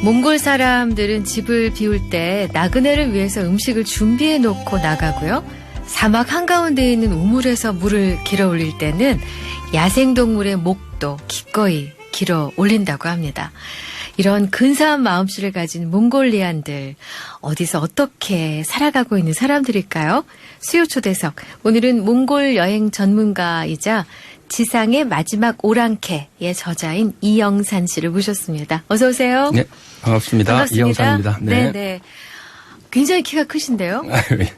몽골 사람들은 집을 비울 때 나그네를 위해서 음식을 준비해 놓고 나가고요. 사막 한가운데 있는 우물에서 물을 길어 올릴 때는 야생동물의 목도 기꺼이 길어 올린다고 합니다. 이런 근사한 마음씨를 가진 몽골리안들, 어디서 어떻게 살아가고 있는 사람들일까요? 수요 초대석, 오늘은 몽골 여행 전문가이자 지상의 마지막 오랑캐의 저자인 이영산 씨를 모셨습니다. 어서 오세요. 네, 반갑습니다. 이영산입니다. 네. 네. 굉장히 키가 크신데요? 네.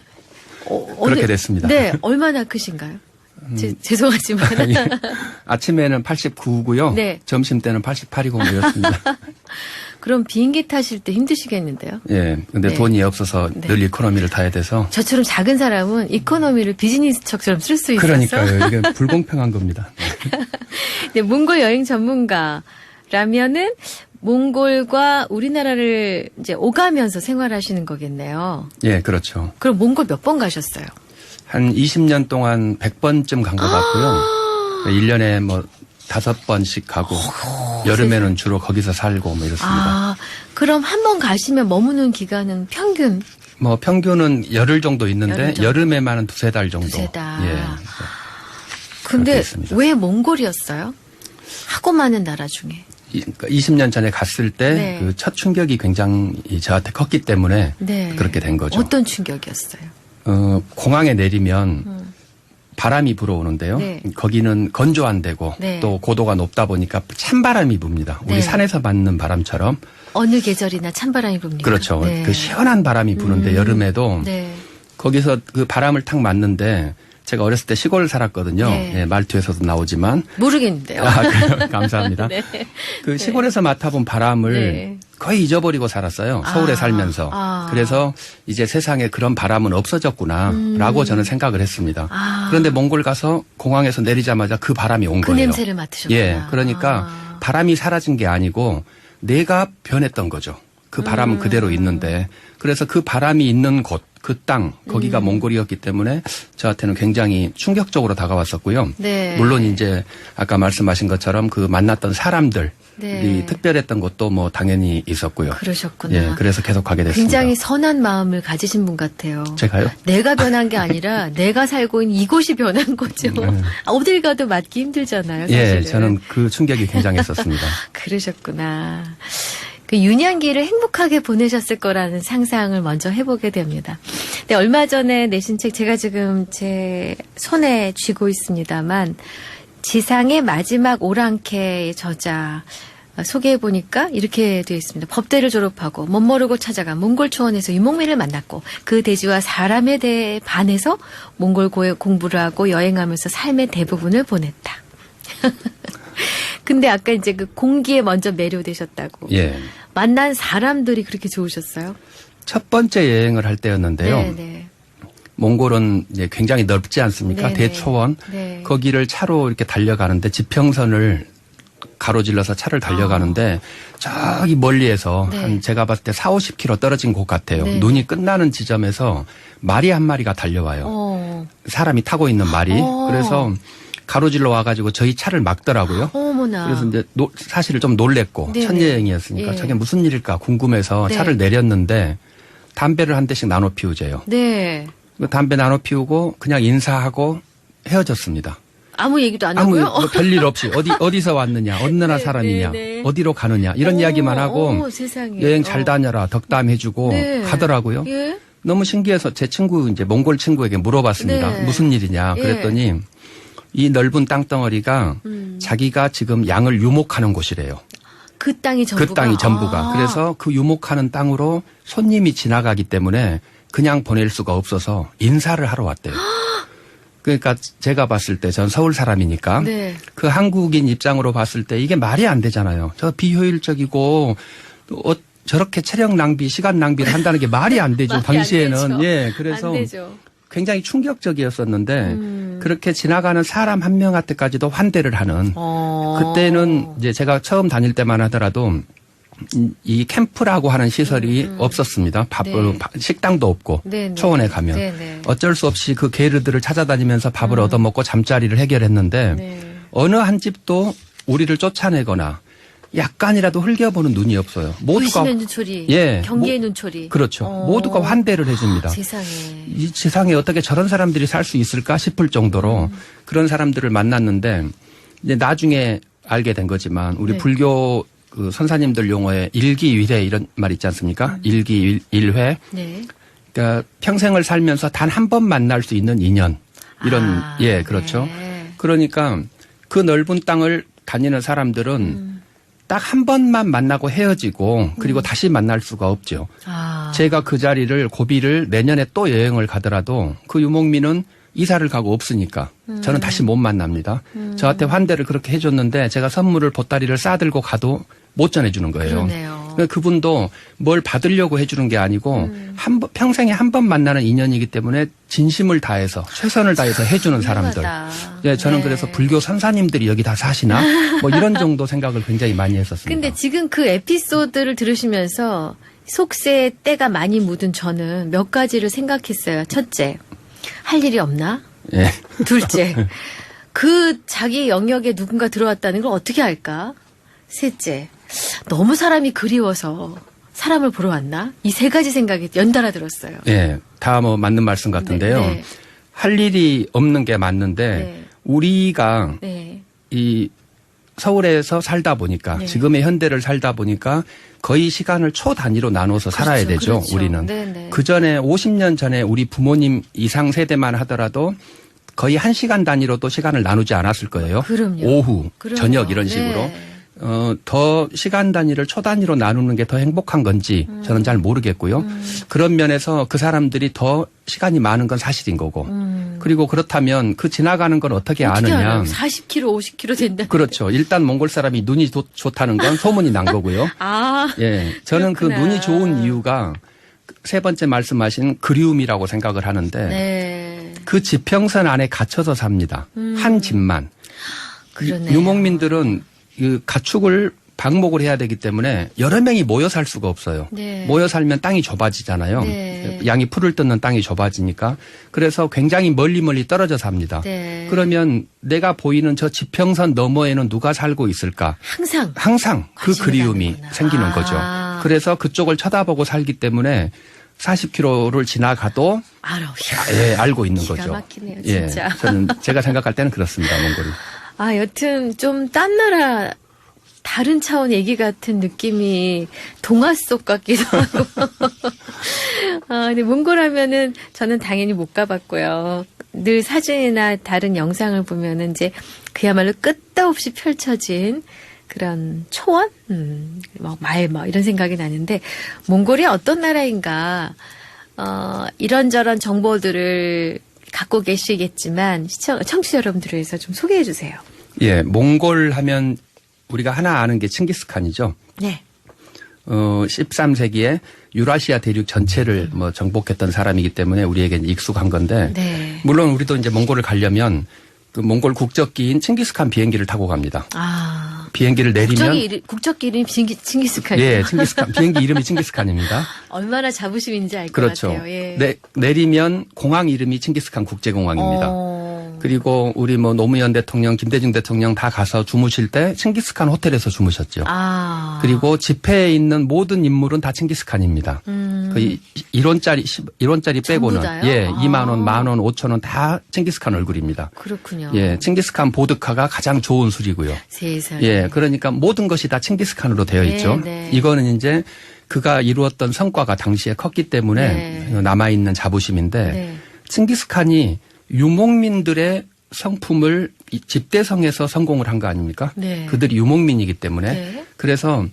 그렇게 됐습니다. 네, 얼마나 크신가요? 죄송하지만. 아침에는 89고요. 네. 점심 때는 88이고 이렇습니다. 그럼 비행기 타실 때 힘드시겠는데요? 예. 근데 네. 돈이 없어서 네. 늘 이코노미를 타야 돼서. 저처럼 작은 사람은 이코노미를 비즈니스척처럼 쓸 수 있어서. 그러니까요. 이게 불공평한 겁니다. 네, 몽골 여행 전문가라면은 몽골과 우리나라를 이제 오가면서 생활하시는 거겠네요. 예, 그렇죠. 그럼 몽골 몇 번 가셨어요? 한 20년 동안 100번쯤 간 것 같고요. 1년에 뭐 5번씩 가고 여름에는 주로 거기서 살고 뭐 이렇습니다. 아, 그럼 한 번 가시면 머무는 기간은 평균? 뭐 평균은 열흘 정도 있는데 열흘 정도. 여름에만은 2-3달 정도. 2-3달. 예. 근데 그렇게 있습니다. 왜 몽골이었어요? 하고 많은 나라 중에. 20년 전에 갔을 때 네. 그 첫 충격이 굉장히 저한테 컸기 때문에 네. 그렇게 된 거죠. 어떤 충격이었어요? 공항에 내리면 바람이 불어오는데요. 네. 거기는 건조한 데고 네. 또 고도가 높다 보니까 찬바람이 붑니다. 우리 네. 산에서 맞는 바람처럼. 어느 계절이나 찬바람이 붑니까? 그렇죠. 네. 그 시원한 바람이 부는데 여름에도 네. 거기서 그 바람을 탁 맞는데 제가 어렸을 때 시골 살았거든요. 네. 예, 말투에서도 나오지만. 모르겠는데요. 그래요? 감사합니다. 네. 그 시골에서 맡아본 바람을 네. 거의 잊어버리고 살았어요. 서울에 살면서. 그래서 이제 세상에 그런 바람은 없어졌구나 라고 저는 생각을 했습니다. 그런데 몽골 가서 공항에서 내리자마자 그 바람이 온 그 거예요. 냄새를 맡으셨구나. 예. 그러니까 바람이 사라진 게 아니고 내가 변했던 거죠. 그 바람은 그대로 있는데 그래서 그 바람이 있는 곳, 그 땅, 거기가 몽골이었기 때문에 저한테는 굉장히 충격적으로 다가왔었고요. 네. 물론 이제 아까 말씀하신 것처럼 그 만났던 사람들이 네. 특별했던 것도 뭐 당연히 있었고요. 그러셨구나. 예, 그래서 계속 가게 됐습니다. 굉장히 선한 마음을 가지신 분 같아요. 제가요? 내가 변한 게 아니라 내가 살고 있는 이곳이 변한 거죠. 어딜 가도 맞기 힘들잖아요. 사실은. 예, 저는 그 충격이 굉장했었습니다. 그러셨구나. 그 유년기를 행복하게 보내셨을 거라는 상상을 먼저 해보게 됩니다. 네, 얼마 전에 내신 책 제가 지금 제 손에 쥐고 있습니다만 지상의 마지막 오랑캐의 저자 소개해보니까 이렇게 되어 있습니다. 법대를 졸업하고 멋모르고 찾아간 몽골 초원에서 유목민을 만났고 그 대지와 사람에 대해 반해서 몽골 공부를 하고 여행하면서 삶의 대부분을 보냈다. 근데 아까 이제 그 공기에 먼저 매료되셨다고. 예. 만난 사람들이 그렇게 좋으셨어요? 첫 번째 여행을 할 때였는데요. 네네. 몽골은 이제 굉장히 넓지 않습니까? 네네. 대초원. 네. 거기를 차로 이렇게 달려가는데 지평선을 가로질러서 차를 달려가는데 저기 멀리에서 네. 한 제가 봤을 때 40-50km 떨어진 곳 같아요. 네. 눈이 끝나는 지점에서 말이 한 마리가 달려와요. 사람이 타고 있는 말이. 그래서 가로질러 와가지고 저희 차를 막더라고요. 어머나. 그래서 이제 사실 좀 놀랬고 네네. 첫 여행이었으니까 예. 저게 무슨 일일까 궁금해서 네. 차를 내렸는데 담배를 한 대씩 나눠 피우재요. 네. 담배 나눠 피우고 그냥 인사하고 헤어졌습니다. 아무 얘기도 안 아무 하고요? 뭐 별일 없이 어디서 왔느냐, 어느 나라 네, 사람이냐, 네. 어디로 가느냐 이런 이야기만 하고 세상에. 여행 잘 다녀라 덕담해주고 네. 가더라고요. 예? 너무 신기해서 제 친구 이제 몽골 친구에게 물어봤습니다. 네. 무슨 일이냐 예. 그랬더니 이 넓은 땅덩어리가 자기가 지금 양을 유목하는 곳이래요. 그 땅이 전부가. 그 땅이 전부가. 그래서 그 유목하는 땅으로 손님이 지나가기 때문에 그냥 보낼 수가 없어서 인사를 하러 왔대요. 그러니까 제가 봤을 때 전 서울 사람이니까 네. 그 한국인 입장으로 봤을 때 이게 말이 안 되잖아요. 저 비효율적이고 저렇게 체력 낭비, 시간 낭비를 한다는 게 말이 안 되죠. 말이 안 당시에는. 되죠. 예, 그래서 안 되죠. 굉장히 충격적이었었는데 그렇게 지나가는 사람 한 명한테까지도 환대를 하는 그때는 이제 제가 처음 다닐 때만 하더라도 이 캠프라고 하는 시설이 없었습니다. 네. 식당도 없고 네네. 초원에 가면 네네. 어쩔 수 없이 그 게르들을 찾아다니면서 밥을 얻어먹고 잠자리를 해결했는데 네. 어느 한 집도 우리를 쫓아내거나 약간이라도 흘겨보는 눈이 없어요. 모두가 불신의 눈초리, 예, 경계의 눈초리. 그렇죠. 모두가 환대를 해줍니다. 세상에. 이 세상에 어떻게 저런 사람들이 살 수 있을까 싶을 정도로 그런 사람들을 만났는데 이제 나중에 알게 된 거지만 우리 네. 불교 그 선사님들 용어에 일기일회 이런 말 있지 않습니까? 일기일회. 네. 그러니까 평생을 살면서 단 한 번 만날 수 있는 인연 이런 예 그렇죠. 네. 그러니까 그 넓은 땅을 다니는 사람들은 딱 한 번만 만나고 헤어지고 그리고 다시 만날 수가 없죠. 아. 제가 그 자리를 고비를 내년에 또 여행을 가더라도 그 유목민은 이사를 가고 없으니까 저는 다시 못 만납니다. 저한테 환대를 그렇게 해줬는데 제가 선물을 보따리를 싸들고 가도 못 전해주는 거예요. 그러네요. 그러니까 그분도 뭘 받으려고 해주는 게 아니고 평생에 한 번 만나는 인연이기 때문에 진심을 다해서 최선을 다해서 해주는 사람들. 훌륭하다. 예, 저는 네. 그래서 불교 선사님들이 여기 다 사시나 뭐 이런 정도 생각을 굉장히 많이 했었습니다. 근데 지금 그 에피소드를 들으시면서 속세에 때가 많이 묻은 저는 몇 가지를 생각했어요. 첫째, 할 일이 없나? 예. 둘째, 그 자기 영역에 누군가 들어왔다는 걸 어떻게 알까? 셋째, 너무 사람이 그리워서 사람을 보러 왔나? 이 세 가지 생각이 연달아 들었어요. 예, 다 뭐 맞는 말씀 같은데요. 네. 할 일이 없는 게 맞는데 네. 우리가 네. 이 서울에서 살다 보니까 네. 지금의 현대를 살다 보니까 거의 시간을 초 단위로 나눠서 살아야 되죠. 그렇죠. 우리는. 네네. 그 전에 50년 전에 우리 부모님 이상 세대만 하더라도 거의 1시간 단위로도 시간을 나누지 않았을 거예요. 그럼요. 오후, 그럼요. 저녁 이런 식으로. 네. 더 시간 단위를 초 단위로 나누는 게 더 행복한 건지 저는 잘 모르겠고요. 그런 면에서 그 사람들이 더 시간이 많은 건 사실인 거고. 그리고 그렇다면 그 지나가는 건 어떻게 아느냐. 알아요? 40km, 50km 된다. 그렇죠. 일단 몽골 사람이 눈이 좋다는 건 소문이 난 거고요. 아. 예. 저는 그렇구나. 그 눈이 좋은 이유가 세 번째 말씀하신 그리움이라고 생각을 하는데 네. 그 지평선 안에 갇혀서 삽니다. 한 집만. 그러네요. 유목민들은 그 가축을 방목을 해야 되기 때문에 여러 명이 모여 살 수가 없어요. 네. 모여 살면 땅이 좁아지잖아요. 네. 양이 풀을 뜯는 땅이 좁아지니까. 그래서 굉장히 멀리 떨어져 삽니다. 네. 그러면 내가 보이는 저 지평선 너머에는 누가 살고 있을까? 항상 그 관심이 그리움이 가는구나. 생기는 아. 거죠. 그래서 그쪽을 쳐다보고 살기 때문에 40km를 지나가도 알아. 예, 알고 있는 기가 거죠. 막히네요, 예, 진짜. 저는 제가 생각할 때는 그렇습니다, 몽골이. 아, 여튼 좀 딴 나라 다른 차원 얘기 같은 느낌이 동화 속 같기도 하고. 아, 근데 몽골 하면은 저는 당연히 못 가봤고요. 늘 사진이나 다른 영상을 보면은 이제 그야말로 끝도 없이 펼쳐진 그런 초원? 뭐 이런 생각이 나는데 몽골이 어떤 나라인가, 이런저런 정보들을 갖고 계시겠지만 청취자 여러분들을 위해서 좀 소개해 주세요. 예, 몽골 하면 우리가 하나 아는 게 칭기스칸이죠. 네. 13세기에 유라시아 대륙 전체를 뭐 정복했던 사람이기 때문에 우리에게 익숙한 건데 네. 물론 우리도 이제 몽골을 가려면 그 몽골 국적기인 칭기스칸 비행기를 타고 갑니다. 아. 비행기를 내리면 국적기 이름이 칭기스칸이요. 예, 칭기스칸 비행기 이름이 칭기스칸입니다. 얼마나 자부심인지 알 것 그렇죠. 같아요. 예. 내리면 공항 이름이 칭기스칸 국제공항입니다. 그리고 우리 뭐 노무현 대통령, 김대중 대통령 다 가서 주무실 때 칭기스칸 호텔에서 주무셨죠. 아. 그리고 집회에 있는 모든 인물은 다 칭기스칸입니다. 거의 1원짜리 빼고는 전부 다요? 예, 아. 2만 원, 10,000원, 5,000원 다 칭기스칸 얼굴입니다. 그렇군요. 예, 칭기스칸 보드카가 가장 좋은 술이고요. 세상에. 예, 그러니까 모든 것이 다 칭기스칸으로 되어 네, 있죠. 네. 이거는 이제 그가 이루었던 성과가 당시에 컸기 때문에 네. 남아있는 자부심인데 네. 칭기스칸이 유목민들의 성품을 이 집대성에서 성공을 한 거 아닙니까? 네. 그들이 유목민이기 때문에 네. 그래서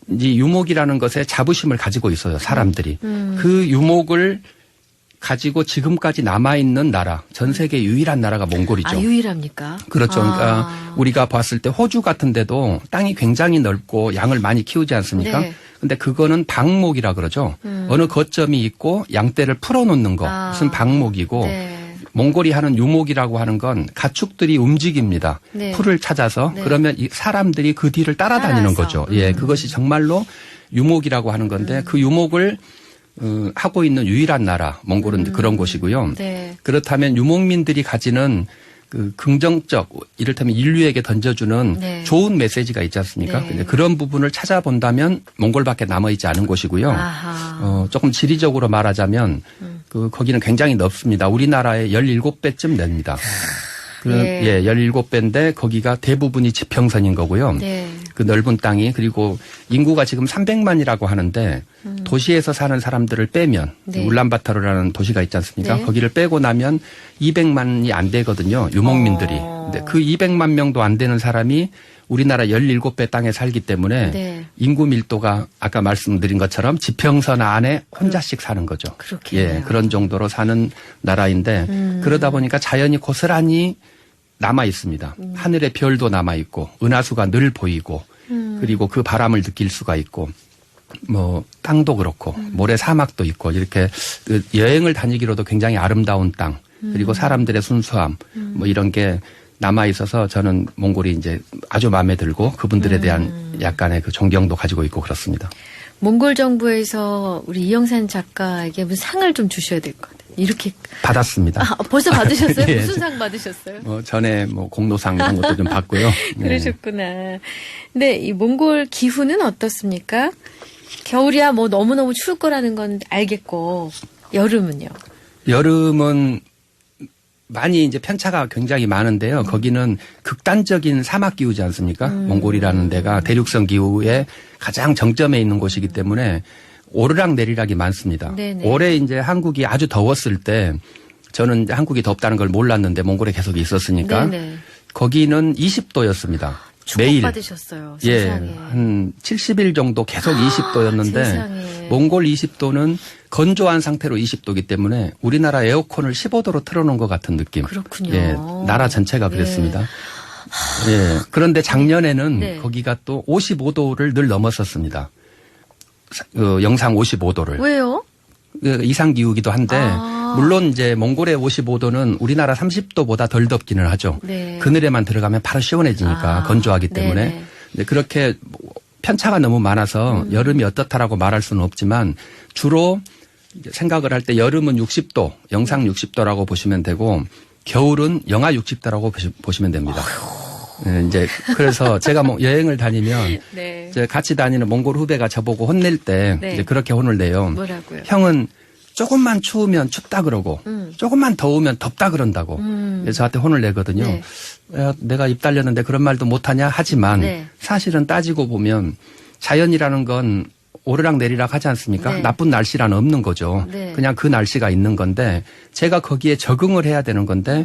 이 유목이라는 것에 자부심을 가지고 있어요. 사람들이. 음. 그 유목을 가지고 지금까지 남아있는 나라, 전 세계 유일한 나라가 몽골이죠. 아, 유일합니까? 그렇죠. 아. 그러니까 우리가 봤을 때 호주 같은 데도 땅이 굉장히 넓고 양을 많이 키우지 않습니까? 네. 근데 그거는 방목이라 그러죠. 어느 거점이 있고 양떼를 풀어놓는 거. 아. 무슨 방목이고 네. 몽골이 하는 유목이라고 하는 건 가축들이 움직입니다. 네. 풀을 찾아서 네. 그러면 이 사람들이 그 뒤를 따라다니는 따라서. 거죠. 예, 그것이 정말로 유목이라고 하는 건데 그 유목을 하고 있는 유일한 나라 몽골은 그런 곳이고요. 네. 그렇다면 유목민들이 가지는 그 긍정적 이를테면 인류에게 던져주는 네. 좋은 메시지가 있지 않습니까? 네. 근데 그런 부분을 찾아본다면 몽골밖에 남아있지 않은 곳이고요. 아하. 조금 지리적으로 말하자면 거기는 굉장히 넓습니다. 우리나라의 17배쯤 됩니다. 예. 17배인데 거기가 대부분이 지평선인 거고요. 네. 그 넓은 땅이 그리고 인구가 지금 300만이라고 하는데 도시에서 사는 사람들을 빼면 네. 울란바토르라는 도시가 있지 않습니까? 네. 거기를 빼고 나면 200만이 안 되거든요. 유목민들이. 근데 그 200만 명도 안 되는 사람이 우리나라 17배 땅에 살기 때문에 네. 인구 밀도가 아까 말씀드린 것처럼 지평선 안에 혼자씩 사는 거죠. 그렇겠네요. 예, 그런 정도로 사는 나라인데 그러다 보니까 자연이 고스란히 남아 있습니다. 하늘의 별도 남아 있고 은하수가 늘 보이고 그리고 그 바람을 느낄 수가 있고 뭐 땅도 그렇고 모래 사막도 있고 이렇게 그 여행을 다니기로도 굉장히 아름다운 땅 그리고 사람들의 순수함 뭐 이런 게 남아 있어서 저는 몽골이 이제 아주 마음에 들고 그분들에 대한 약간의 그 존경도 가지고 있고 그렇습니다. 몽골 정부에서 우리 이영산 작가에게 무슨 상을 좀 주셔야 될 것 같아요. 이렇게 받았습니다. 벌써 받으셨어요? 예, 무슨 상 받으셨어요? 전에 뭐 공로상 이런 것도 좀 받고요. 네. 그러셨구나. 근데 이 몽골 기후는 어떻습니까? 겨울이야 뭐 너무너무 추울 거라는 건 알겠고 여름은요? 여름은 많이 이제 편차가 굉장히 많은데요. 거기는 극단적인 사막 기후지 않습니까? 몽골이라는 데가 대륙성 기후의 가장 정점에 있는 곳이기 때문에 오르락 내리락이 많습니다. 네네. 올해 이제 한국이 아주 더웠을 때 저는 이제 한국이 덥다는 걸 몰랐는데 몽골에 계속 있었으니까 네네. 거기는 20도였습니다. 매일. 축복받으셨어요. 예, 세상에. 한 70일 정도 계속 20도였는데 세상에. 몽골 20도는 건조한 상태로 20도이기 때문에 우리나라 에어컨을 15도로 틀어놓은 것 같은 느낌. 그렇군요. 예, 나라 전체가 그랬습니다. 예, 그런데 작년에는 네. 거기가 또 55도를 늘 넘었었습니다. 영상 55도를. 왜요? 이상 기후기도 한데 물론 이제 몽골의 55도는 우리나라 30도보다 덜 덥기는 하죠. 네. 그늘에만 들어가면 바로 시원해지니까 건조하기 때문에. 네네. 근데 그렇게 편차가 너무 많아서 여름이 어떻다라고 말할 수는 없지만 주로 이제 생각을 할 때 여름은 60도, 영상 60도라고 보시면 되고 겨울은 영하 60도라고 보시면 됩니다. 네, 이제 그래서 제가 뭐 여행을 다니면 네. 이제 같이 다니는 몽골 후배가 저보고 혼낼 때 네. 이제 그렇게 혼을 내요. 뭐라고요? 형은 조금만 추우면 춥다 그러고 조금만 더우면 덥다 그런다고 그래서 저한테 혼을 내거든요. 네. 야, 내가 입 달렸는데 그런 말도 못하냐 하지만 네. 사실은 따지고 보면 자연이라는 건 오르락 내리락 하지 않습니까? 네. 나쁜 날씨란 없는 거죠. 네. 그냥 그 날씨가 있는 건데 제가 거기에 적응을 해야 되는 건데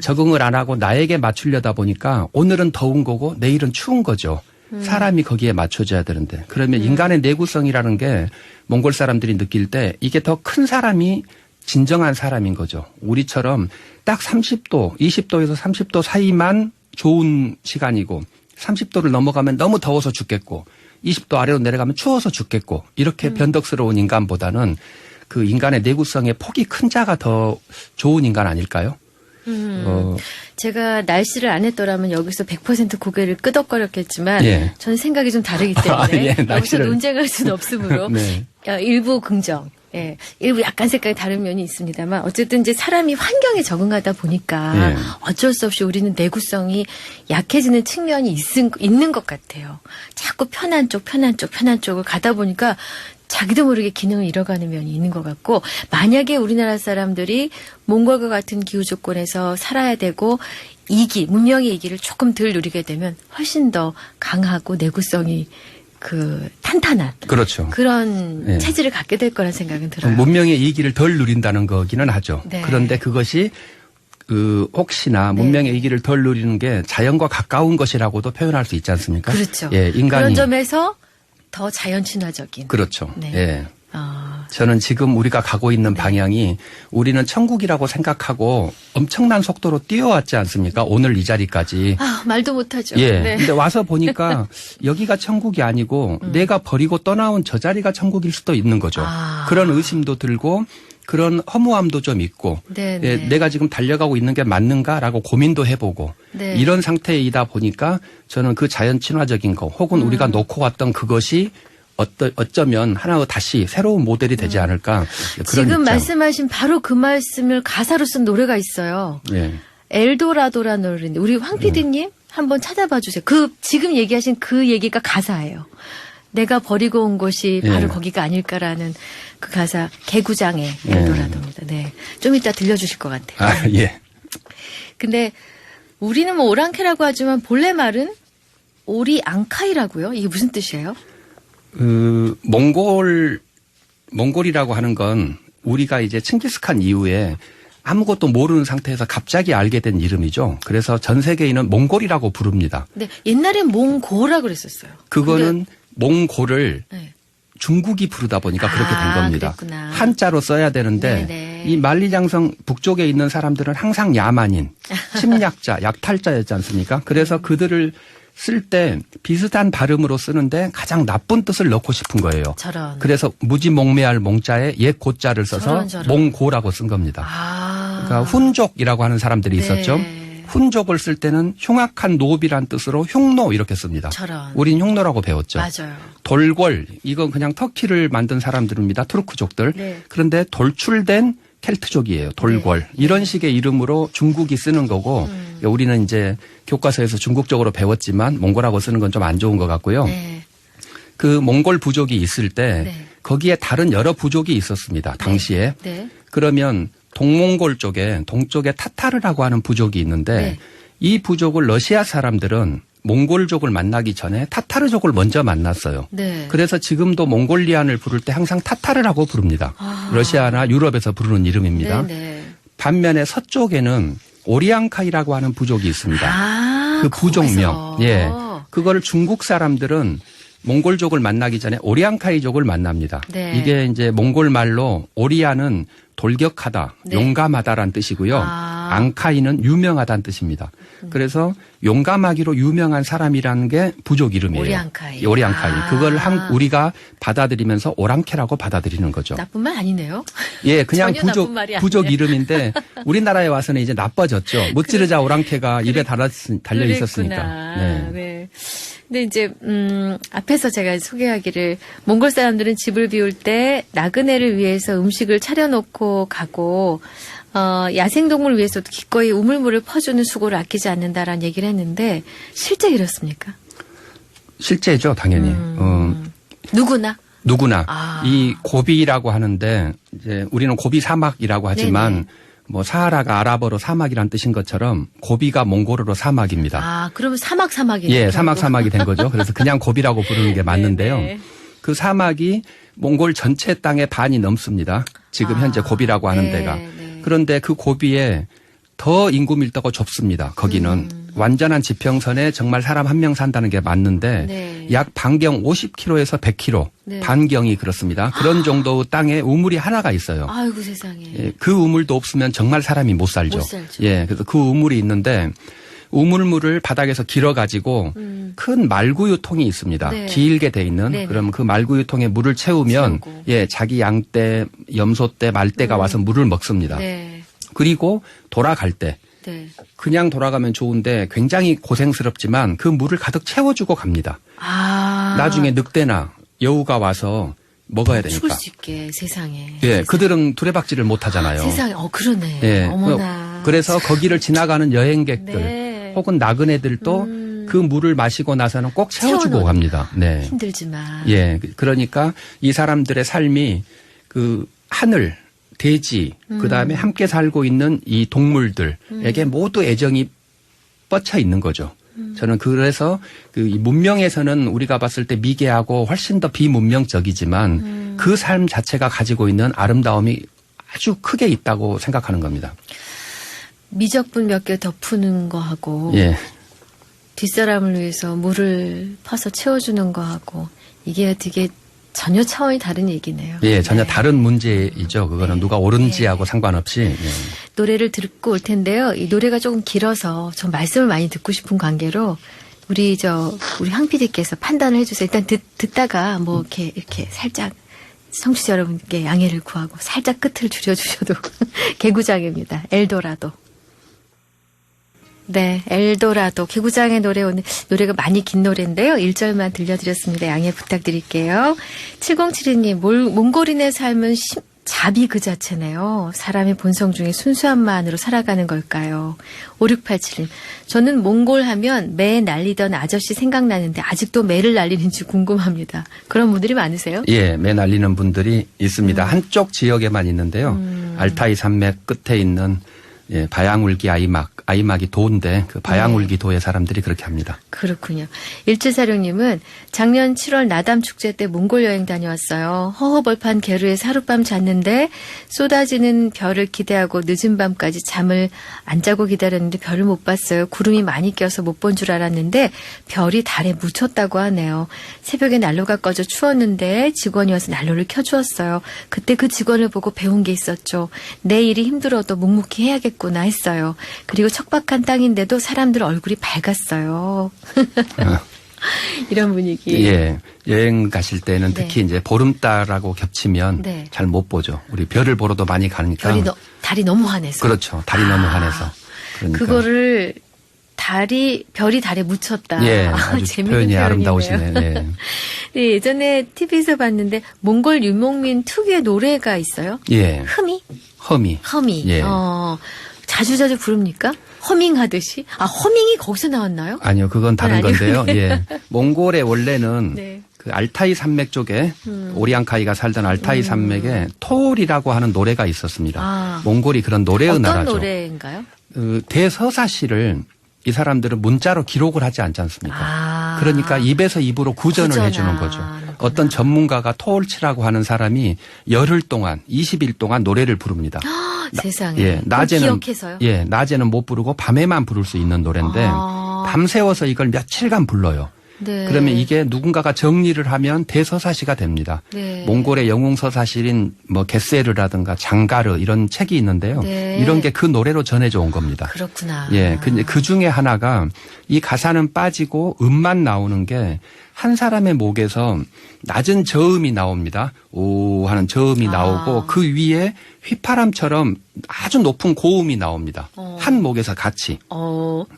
적응을 안 하고 나에게 맞추려다 보니까 오늘은 더운 거고 내일은 추운 거죠. 사람이 거기에 맞춰져야 되는데 그러면 인간의 내구성이라는 게 몽골 사람들이 느낄 때 이게 더 큰 사람이 진정한 사람인 거죠. 우리처럼 딱 30도, 20도에서 30도 사이만 좋은 시간이고 30도를 넘어가면 너무 더워서 죽겠고 20도 아래로 내려가면 추워서 죽겠고 이렇게 변덕스러운 인간보다는 그 인간의 내구성의 폭이 큰 자가 더 좋은 인간 아닐까요? 제가 날씨를 안 했더라면 여기서 100% 고개를 끄덕거렸겠지만 예. 저는 생각이 좀 다르기 때문에 아, 예, 여기서 날씨를. 논쟁할 수는 없으므로 네. 일부 긍정. 예, 일부 약간 색깔이 다른 면이 있습니다만 어쨌든 이제 사람이 환경에 적응하다 보니까 예. 어쩔 수 없이 우리는 내구성이 약해지는 측면이 있는 것 같아요. 자꾸 편한 쪽을 가다 보니까 자기도 모르게 기능을 잃어가는 면이 있는 것 같고 만약에 우리나라 사람들이 몽골과 같은 기후 조건에서 살아야 되고 문명의 이기를 조금 덜 누리게 되면 훨씬 더 강하고 내구성이 탄탄한 그렇죠. 그런 네. 체질을 갖게 될 거란 생각은 들어요. 문명의 이기를 덜 누린다는 거기는 하죠. 네. 그런데 그것이 혹시나 네. 문명의 이기를 덜 누리는 게 자연과 가까운 것이라고도 표현할 수 있지 않습니까? 그렇죠. 예, 인간이 그런 점에서 더 자연 친화적인. 그렇죠. 네. 예. 아, 저는 지금 우리가 가고 있는 방향이 우리는 천국이라고 생각하고 엄청난 속도로 뛰어왔지 않습니까? 오늘 이 자리까지. 말도 못하죠. 예. 네. 근데 와서 보니까 여기가 천국이 아니고 내가 버리고 떠나온 저 자리가 천국일 수도 있는 거죠. 아. 그런 의심도 들고 그런 허무함도 좀 있고 네, 예, 네. 내가 지금 달려가고 있는 게 맞는가라고 고민도 해보고 네. 이런 상태이다 보니까 저는 그 자연 친화적인 거 혹은 우리가 놓고 왔던 그것이 어쩌면 하나 다시 새로운 모델이 되지 않을까 그런 지금 입장. 말씀하신 바로 그 말씀을 가사로 쓴 노래가 있어요. 예. 엘도라도라는 노래인데 우리 황 PD님 한번 찾아봐 주세요. 지금 얘기하신 그 얘기가 가사예요. 내가 버리고 온 곳이 바로 예. 거기가 아닐까라는 그 가사 개구장의 엘도라도입니다. 네. 좀 이따 들려주실 것 같아요. 아, 예. 근데 우리는 뭐 오랑캐라고 하지만 본래 말은 오리앙카이라고요? 이게 무슨 뜻이에요? 몽골이라고 하는 건 우리가 이제 칭기스칸 이후에 아무것도 모르는 상태에서 갑자기 알게 된 이름이죠. 그래서 전 세계인은 몽골이라고 부릅니다. 네, 옛날엔 몽고라 그랬었어요. 그거는 몽골을 네. 중국이 부르다 보니까 그렇게 된 겁니다. 그랬구나. 한자로 써야 되는데 네네. 이 만리장성 북쪽에 있는 사람들은 항상 야만인, 침략자, 약탈자였지 않습니까? 그래서 그들을 쓸 때 비슷한 발음으로 쓰는데 가장 나쁜 뜻을 넣고 싶은 거예요. 저런. 그래서 무지몽매할 몽자에 옛 고자를 써서 저런. 몽고라고 쓴 겁니다. 아. 그러니까 훈족이라고 하는 사람들이 네. 있었죠. 훈족을 쓸 때는 흉악한 노비란 뜻으로 흉노 이렇게 씁니다. 저런. 우린 흉노라고 배웠죠. 맞아요. 돌궐 이건 그냥 터키를 만든 사람들입니다. 투르크족들. 네. 그런데 돌출된 켈트족이에요. 돌궐. 네. 이런 식의 이름으로 중국이 쓰는 거고 우리는 이제 교과서에서 중국적으로 배웠지만 몽골하고 쓰는 건 좀 안 좋은 것 같고요. 네. 그 몽골 부족이 있을 때 네. 거기에 다른 여러 부족이 있었습니다. 당시에. 네. 그러면 동몽골 쪽에 동쪽에 타타르라고 하는 부족이 있는데 네. 이 부족을 러시아 사람들은 몽골족을 만나기 전에 타타르족을 먼저 만났어요. 네. 그래서 지금도 몽골리안을 부를 때 항상 타타르라고 부릅니다. 아. 러시아나 유럽에서 부르는 이름입니다. 네. 반면에 서쪽에는 오리앙카이라고 하는 부족이 있습니다. 아, 그 부족명. 거기서. 예. 그거를 중국 사람들은 몽골족을 만나기 전에 오리앙카이족을 만납니다. 네. 이게 이제 몽골 말로 오리아는 돌격하다, 네. 용감하다라는 뜻이고요. 아. 앙카이는 유명하다는 뜻입니다. 그래서 용감하기로 유명한 사람이라는 게 부족 이름이에요. 오리앙카이. 오리앙카이. 아. 그걸 우리가 받아들이면서 오랑캐라고 받아들이는 거죠. 나쁜 말 아니네요. 예, 그냥 전혀 나쁜 말이 부족 아니네. 이름인데 우리나라에 와서는 이제 나빠졌죠. 무찌르자 오랑캐가 입에 달려 있었으니까. 그랬구나. 네. 네. 근데 이제 앞에서 제가 소개하기를 몽골 사람들은 집을 비울 때 나그네를 위해서 음식을 차려놓고 가고 야생동물을 위해서도 기꺼이 우물물을 퍼주는 수고를 아끼지 않는다라는 얘기를 했는데 실제 이렇습니까? 실제죠, 당연히. 누구나? 누구나 아. 이 고비라고 하는데 이제 우리는 고비 사막이라고 하지만 네네. 뭐 사하라가 아랍어로 사막이란 뜻인 것처럼 고비가 몽골어로 사막입니다. 아, 그러면 사막이네요. 예, 사막이 된 거죠. 그래서 그냥 고비라고 부르는 게 맞는데요. 네네. 그 사막이 몽골 전체 땅의 반이 넘습니다. 지금 현재 고비라고 하는 네, 데가. 네. 그런데 그 고비에 더 인구 밀도가 좁습니다. 거기는 완전한 지평선에 정말 사람 한 명 산다는 게 맞는데 네. 약 반경 50km에서 100km 네. 반경이 그렇습니다. 그런 정도 땅에 우물이 하나가 있어요. 아이고 세상에. 예, 그 우물도 없으면 정말 사람이 못 살죠. 못 살죠. 예, 그래서 그 우물이 있는데 우물물을 바닥에서 길어가지고 큰 말구유통이 있습니다. 네. 길게 돼 있는. 네네. 그럼 그 말구유통에 물을 채우면 채우고. 예, 자기 양떼, 염소떼, 말떼가 와서 물을 먹습니다. 네. 그리고 돌아갈 때 네. 그냥 돌아가면 좋은데 굉장히 고생스럽지만 그 물을 가득 채워주고 갑니다. 아. 나중에 늑대나 여우가 와서 먹어야 되니까. 죽을 수 있게 세상에. 예, 그들은 두레박질을 못 하잖아요. 세상에. 그러네. 예. 어머나. 그래서 거기를 지나가는 여행객들 네. 혹은 나그네들도 그 물을 마시고 나서는 꼭 채워주고 채워놓는. 갑니다. 네. 힘들지만. 예. 그러니까 이 사람들의 삶이 그 하늘, 돼지, 그 다음에 함께 살고 있는 이 동물들에게 모두 애정이 뻗쳐 있는 거죠. 저는 그래서 이 문명에서는 우리가 봤을 때 미개하고 훨씬 더 비문명적이지만 그 삶 자체가 가지고 있는 아름다움이 아주 크게 있다고 생각하는 겁니다. 미적분 몇 개 덮는 거 하고 예. 뒷사람을 위해서 물을 퍼서 채워주는 거 하고 이게 되게 전혀 차원이 다른 얘기네요. 예, 전혀 네. 다른 문제이죠. 그거는 누가 옳은지하고 상관없이. 예. 노래를 듣고 올 텐데요. 이 노래가 조금 길어서 좀 말씀을 많이 듣고 싶은 관계로 우리 황 PD께서 판단을 해주세요. 일단 듣다가 뭐 이렇게 살짝 청취자 여러분께 양해를 구하고 살짝 끝을 줄여주셔도 개구장입니다. 엘도라도. 네, 엘도라도 개구장의 노래 오늘 노래가 많이 긴 노래인데요. 1절만 들려드렸습니다. 양해 부탁드릴게요. 7072님 몽골인의 삶은 자비 그 자체네요. 사람의 본성 중에 순수함만으로 살아가는 걸까요? 5687님. 저는 몽골 하면 매 날리던 아저씨 생각나는데 아직도 매를 날리는지 궁금합니다. 그런 분들이 많으세요? 예, 매 날리는 분들이 있습니다. 한쪽 지역에만 있는데요. 알타이 산맥 끝에 있는 예, 바양울기 아이막이 도인데 그 바양울기 도의 사람들이 그렇게 합니다. 그렇군요. 1746님은 작년 7월 나담 축제 때 몽골 여행 다녀왔어요. 허허벌판 게르에서 하룻밤 잤는데 쏟아지는 별을 기대하고 늦은 밤까지 잠을 안 자고 기다렸는데 별을 못 봤어요. 구름이 많이 껴서 못 본 줄 알았는데 별이 달에 묻혔다고 하네요. 새벽에 난로가 꺼져 추웠는데 직원이 와서 난로를 켜주었어요. 그때 그 직원을 보고 배운 게 있었죠. 내 일이 힘들어도 묵묵히 해야겠구나 했어요. 그리고 척박한 땅인데도 사람들 얼굴이 밝았어요. 이런 분위기. 예. 여행 가실 때는 네. 특히 이제 보름달하고 겹치면 네. 잘 못 보죠. 우리 별을 보러도 많이 가니까. 달이 너무 환해서. 그렇죠. 달이 너무 환해서. 그러니까. 그거를 별이 달에 묻혔다. 예. 아주 재밌는 표현이 표현이네요. 아름다우시네. 예. 네, 예전에 TV에서 봤는데 몽골 유목민 특유의 노래가 있어요. 예. 허미. 허미. 예. 자주자주 부릅니까? 허밍 하듯이? 허밍이 거기서 나왔나요? 아니요, 그건 다른 건데요. 예. 몽골의 원래는 네. 그 알타이 산맥 쪽에 오리앙카이가 살던 알타이 산맥에 토올이라고 하는 노래가 있었습니다. 몽골이 그런 노래의 어떤 나라죠. 노래인가요? 대서사시를 이 사람들은 문자로 기록을 하지 않지 않습니까? 그러니까 입에서 입으로 구전을 해주는 거죠. 어떤 전문가가 토올치라고 하는 사람이 열흘 동안 20일 동안 노래를 부릅니다. 세상에. 예, 낮에는 기억해서요? 예, 낮에는 못 부르고 밤에만 부를 수 있는 노래인데 밤새워서 이걸 며칠간 불러요. 네. 그러면 이게 누군가가 정리를 하면 대서사시가 됩니다. 네. 몽골의 영웅서사시인 뭐 게세르라든가 장가르 이런 책이 있는데요. 네. 이런 게 그 노래로 전해져 온 겁니다. 그렇구나. 예, 그 중에 하나가 이 가사는 빠지고 음만 나오는 게 한 사람의 목에서 낮은 저음이 나옵니다. 오 하는 저음이 나오고 그 위에 휘파람처럼 아주 높은 고음이 나옵니다. 한 목에서 같이.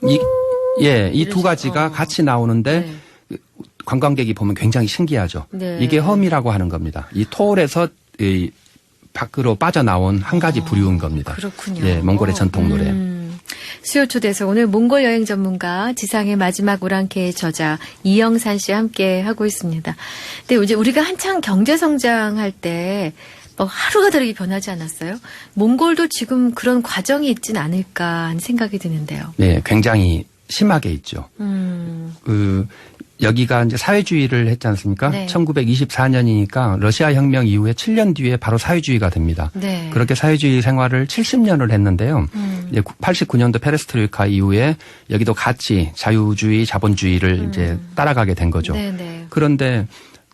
이 두 가지가 같이 나오는데 네. 관광객이 보면 굉장히 신기하죠. 네. 이게 험이라고 하는 겁니다. 이 토올에서 이 밖으로 빠져나온 한 가지 부류인 겁니다. 그렇군요. 예, 몽골의 전통 노래. 수요 초대에서 오늘 몽골 여행 전문가 지상의 마지막 오랑캐의 저자 이영산 씨와 함께 하고 있습니다. 근데 이제 우리가 한창 경제 성장할 때 하루가 다르게 변하지 않았어요? 몽골도 지금 그런 과정이 있진 않을까 하는 생각이 드는데요. 네, 굉장히 심하게 있죠. 여기가 이제 사회주의를 했지 않습니까? 네. 1924년이니까 러시아 혁명 이후에 7년 뒤에 바로 사회주의가 됩니다. 네. 그렇게 사회주의 생활을 70년을 했는데요. 이제 89년도 페레스트로이카 이후에 여기도 같이 자유주의, 자본주의를 이제 따라가게 된 거죠. 네네. 그런데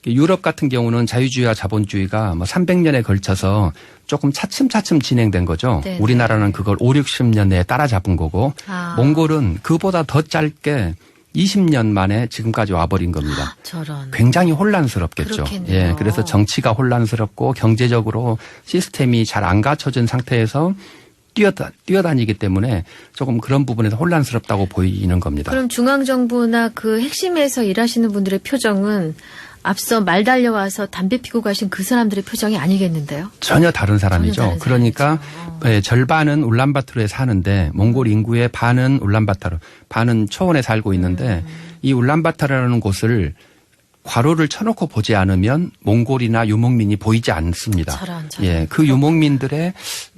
유럽 같은 경우는 자유주의와 자본주의가 300년에 걸쳐서 조금 차츰차츰 진행된 거죠. 네네. 우리나라는 그걸 5, 60년 내에 따라잡은 거고 몽골은 그보다 더 짧게 20년 만에 지금까지 와버린 겁니다. 저런. 굉장히 혼란스럽겠죠. 그렇겠네요. 예, 그래서 정치가 혼란스럽고 경제적으로 시스템이 잘 안 갖춰진 상태에서 뛰어다니기 때문에 조금 그런 부분에서 혼란스럽다고 보이는 겁니다. 그럼 중앙정부나 그 핵심에서 일하시는 분들의 표정은 앞서 말 달려와서 담배 피고 가신 그 사람들의 표정이 아니겠는데요? 전혀 다른 사람이죠. 전혀 다른 그러니까 사람이죠. 예, 절반은 울란바토르에 사는데 몽골 인구의 반은 울란바토르, 반은 초원에 살고 있는데 이 울란바토르라는 곳을 괄호를 쳐놓고 보지 않으면 몽골이나 유목민이 보이지 않습니다. 저런. 예, 그 유목민들의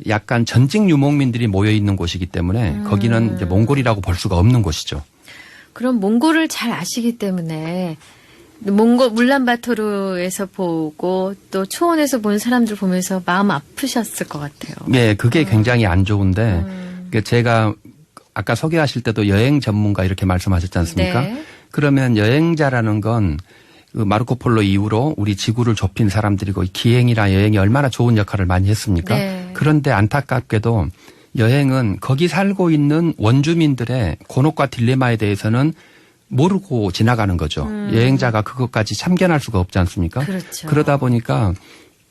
약간 전직 유목민들이 모여 있는 곳이기 때문에 거기는 이제 몽골이라고 볼 수가 없는 곳이죠. 그럼 몽골을 잘 아시기 때문에 몽골 울란바토르에서 보고 또 초원에서 본 사람들 보면서 마음 아프셨을 것 같아요. 네, 그게 굉장히 안 좋은데 제가 아까 소개하실 때도 여행 전문가 이렇게 말씀하셨지 않습니까? 네. 그러면 여행자라는 건 그 마르코폴로 이후로 우리 지구를 좁힌 사람들이고 기행이나 여행이 얼마나 좋은 역할을 많이 했습니까? 네. 그런데 안타깝게도 여행은 거기 살고 있는 원주민들의 곤혹과 딜레마에 대해서는 모르고 지나가는 거죠. 여행자가 그것까지 참견할 수가 없지 않습니까? 그렇죠. 그러다 보니까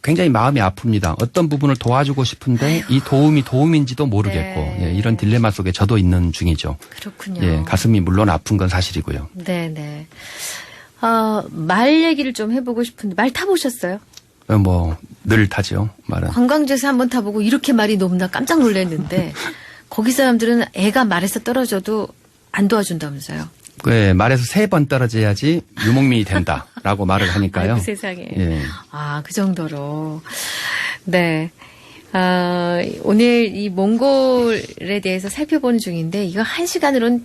굉장히 마음이 아픕니다. 어떤 부분을 도와주고 싶은데 이 도움이 도움인지도 모르겠고 네. 예, 이런 딜레마 속에 저도 있는 중이죠. 그렇군요. 예, 가슴이 물론 아픈 건 사실이고요. 네네. 말 얘기를 좀 해보고 싶은데 말 타보셨어요? 늘 타죠, 말은. 관광지에서 한번 타보고 이렇게 말이 높나 깜짝 놀랐는데 거기 사람들은 애가 말에서 떨어져도 안 도와준다면서요. 네, 말에서 3번 떨어져야지 유목민이 된다라고 말을 하니까요. 아이고, 세상에. 예. 그 정도로. 네. 오늘 이 몽골에 대해서 살펴보는 중인데 이거 1시간으로는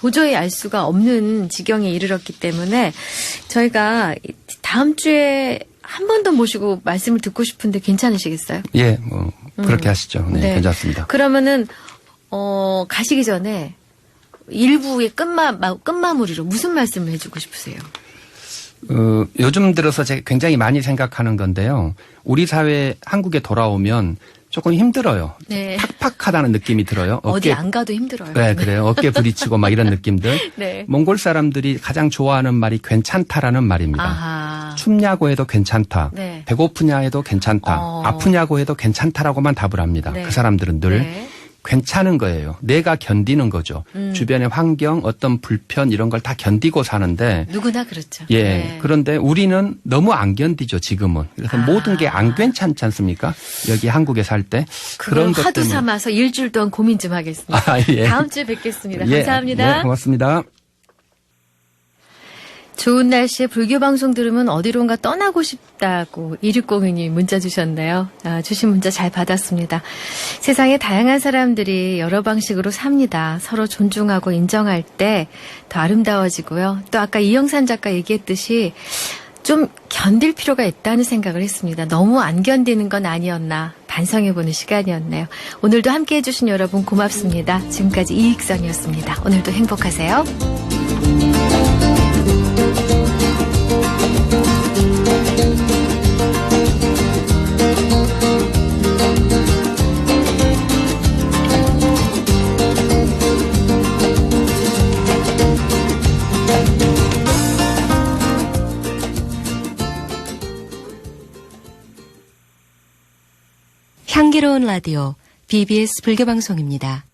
도저히 알 수가 없는 지경에 이르렀기 때문에 저희가 다음 주에 한 번 더 모시고 말씀을 듣고 싶은데 괜찮으시겠어요? 예, 그렇게 하시죠. 네, 괜찮습니다. 그러면은 가시기 전에 일부의 끝마무리로 무슨 말씀을 해주고 싶으세요? 요즘 들어서 제가 굉장히 많이 생각하는 건데요. 우리 사회 한국에 돌아오면 조금 힘들어요. 네. 팍팍하다는 느낌이 들어요. 어디 안 가도 힘들어요. 네, 그래요. 어깨 부딪히고 막 이런 느낌들. 네. 몽골 사람들이 가장 좋아하는 말이 괜찮다라는 말입니다. 아하. 춥냐고 해도 괜찮다. 네. 배고프냐 해도 괜찮다. 아프냐고 해도 괜찮다라고만 답을 합니다. 네. 그 사람들은 늘. 네. 괜찮은 거예요. 내가 견디는 거죠. 주변의 환경, 어떤 불편 이런 걸 다 견디고 사는데. 누구나 그렇죠. 예. 네. 그런데 우리는 너무 안 견디죠, 지금은. 그래서 모든 게 안 괜찮지 않습니까? 여기 한국에 살 때. 그걸 것 화두 때문에. 삼아서 일주일 동안 고민 좀 하겠습니다. 예. 다음 주에 뵙겠습니다. 예. 감사합니다. 네, 고맙습니다. 좋은 날씨에 불교 방송 들으면 어디론가 떠나고 싶다고 2602님 문자 주셨네요. 주신 문자 잘 받았습니다. 세상에 다양한 사람들이 여러 방식으로 삽니다. 서로 존중하고 인정할 때 더 아름다워지고요. 또 아까 이영산 작가 얘기했듯이 좀 견딜 필요가 있다는 생각을 했습니다. 너무 안 견디는 건 아니었나 반성해보는 시간이었네요. 오늘도 함께해 주신 여러분 고맙습니다. 지금까지 이익선이었습니다. 오늘도 행복하세요. 향기로운 라디오 BBS 불교방송입니다.